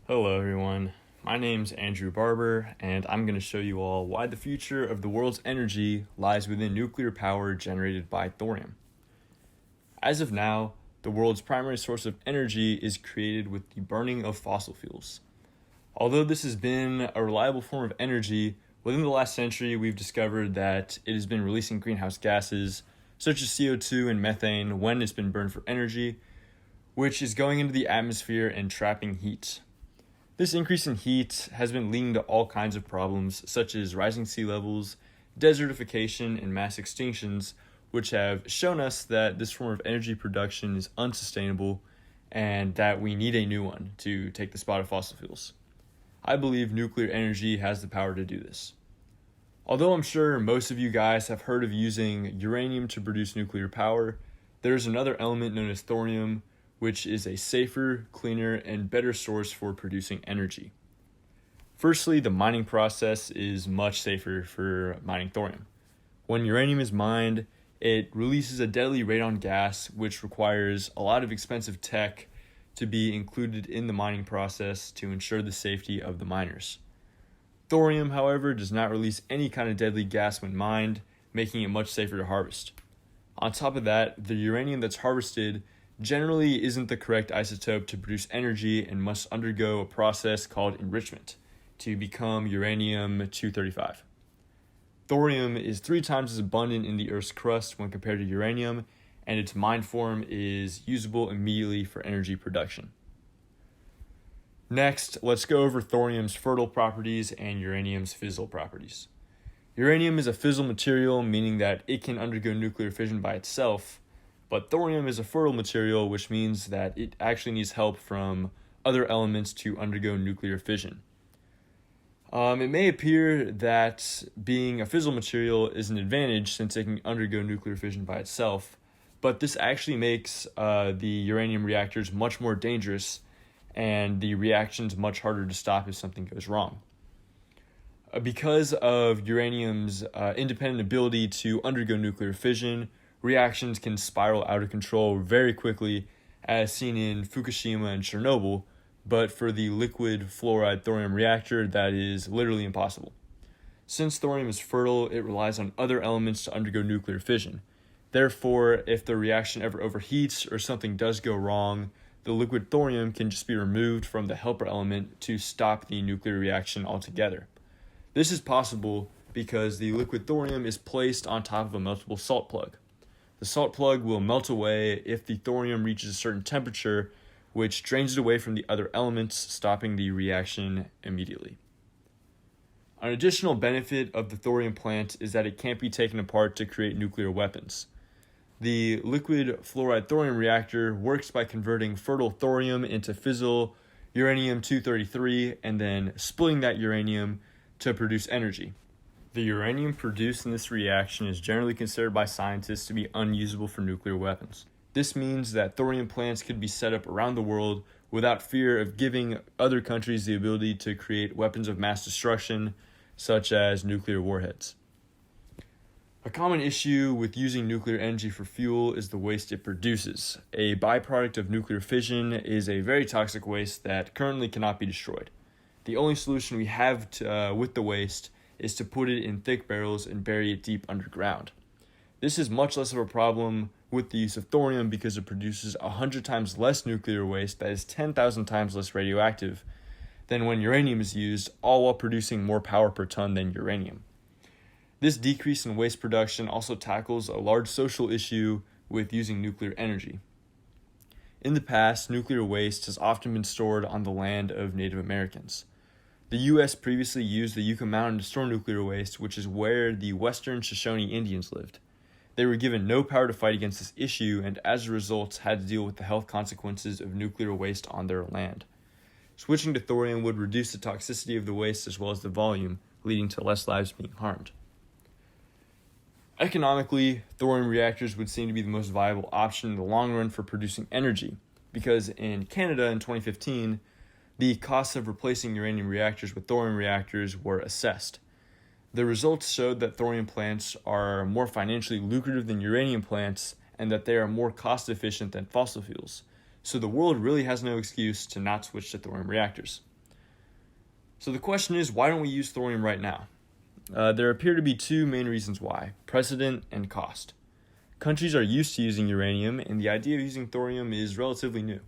Hello everyone, my name's Andrew Barber, and I'm going to show you all why the future of the world's energy lies within nuclear power generated by thorium. As of now, the world's primary source of energy is created with the burning of fossil fuels. Although this has been a reliable form of energy, within the last century we've discovered that it has been releasing greenhouse gases such as CO2 and methane when it's been burned for energy, which is going into the atmosphere and trapping heat. This increase in heat has been leading to all kinds of problems, such as rising sea levels, desertification, and mass extinctions, which have shown us that this form of energy production is unsustainable and that we need a new one to take the spot of fossil fuels. I believe nuclear energy has the power to do this. Although I'm sure most of you guys have heard of using uranium to produce nuclear power, there's another element known as thorium, which is a safer, cleaner, and better source for producing energy. Firstly, the mining process is much safer for mining thorium. When uranium is mined, it releases a deadly radon gas, which requires a lot of expensive tech to be included in the mining process to ensure the safety of the miners. Thorium, however, does not release any kind of deadly gas when mined, making it much safer to harvest. On top of that, the uranium that's harvested generally isn't the correct isotope to produce energy and must undergo a process called enrichment to become uranium-235. Thorium is 3 times as abundant in the Earth's crust when compared to uranium, and its mined form is usable immediately for energy production. Next, let's go over thorium's fertile properties and uranium's fissile properties. Uranium is a fissile material, meaning that it can undergo nuclear fission by itself, but thorium is a fertile material, which means that it actually needs help from other elements to undergo nuclear fission. It may appear that being a fissile material is an advantage since it can undergo nuclear fission by itself, but this actually makes the uranium reactors much more dangerous and the reactions much harder to stop if something goes wrong. Because of uranium's independent ability to undergo nuclear fission, reactions can spiral out of control very quickly, as seen in Fukushima and Chernobyl, but for the liquid fluoride thorium reactor, that is literally impossible. Since thorium is fertile, it relies on other elements to undergo nuclear fission. Therefore, if the reaction ever overheats or something does go wrong, the liquid thorium can just be removed from the helper element to stop the nuclear reaction altogether. This is possible because the liquid thorium is placed on top of a meltable salt plug. The salt plug will melt away if the thorium reaches a certain temperature, which drains it away from the other elements, stopping the reaction immediately. An additional benefit of the thorium plant is that it can't be taken apart to create nuclear weapons. The liquid fluoride thorium reactor works by converting fertile thorium into fissile uranium-233 and then splitting that uranium to produce energy. The uranium produced in this reaction is generally considered by scientists to be unusable for nuclear weapons. This means that thorium plants could be set up around the world without fear of giving other countries the ability to create weapons of mass destruction, such as nuclear warheads. A common issue with using nuclear energy for fuel is the waste it produces. A byproduct of nuclear fission is a very toxic waste that currently cannot be destroyed. The only solution we have with the waste is to put it in thick barrels and bury it deep underground. This is much less of a problem with the use of thorium because it produces 100 times less nuclear waste, that is 10,000 times less radioactive, than when uranium is used, all while producing more power per ton than uranium. This decrease in waste production also tackles a large social issue with using nuclear energy. In the past, nuclear waste has often been stored on the land of Native Americans. The U.S. previously used the Yucca Mountain to store nuclear waste, which is where the Western Shoshone Indians lived. They were given no power to fight against this issue and as a result had to deal with the health consequences of nuclear waste on their land. Switching to thorium would reduce the toxicity of the waste as well as the volume, leading to less lives being harmed. Economically, thorium reactors would seem to be the most viable option in the long run for producing energy, because in Canada in 2015, the costs of replacing uranium reactors with thorium reactors were assessed. The results showed that thorium plants are more financially lucrative than uranium plants and that they are more cost efficient than fossil fuels. So the world really has no excuse to not switch to thorium reactors. So the question is, why don't we use thorium right now? There appear to be two main reasons why: precedent and cost. Countries are used to using uranium, and the idea of using thorium is relatively new.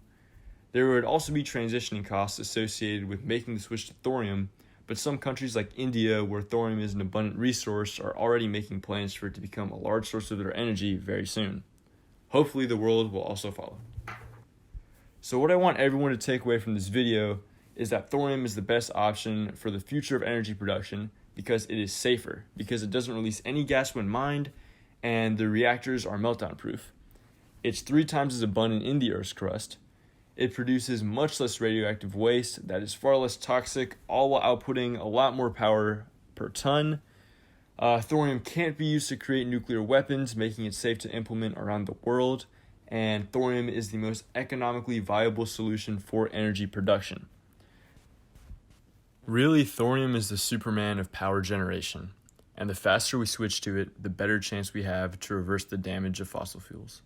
There would also be transitioning costs associated with making the switch to thorium, but some countries like India, where thorium is an abundant resource, are already making plans for it to become a large source of their energy very soon. Hopefully the world will also follow. So what I want everyone to take away from this video is that thorium is the best option for the future of energy production because it is safer, because it doesn't release any gas when mined, and the reactors are meltdown proof. It's 3 times as abundant in the Earth's crust. It produces much less radioactive waste that is far less toxic, all while outputting a lot more power per ton. Thorium can't be used to create nuclear weapons, making it safe to implement around the world. And thorium is the most economically viable solution for energy production. Really, thorium is the Superman of power generation. And the faster we switch to it, the better chance we have to reverse the damage of fossil fuels.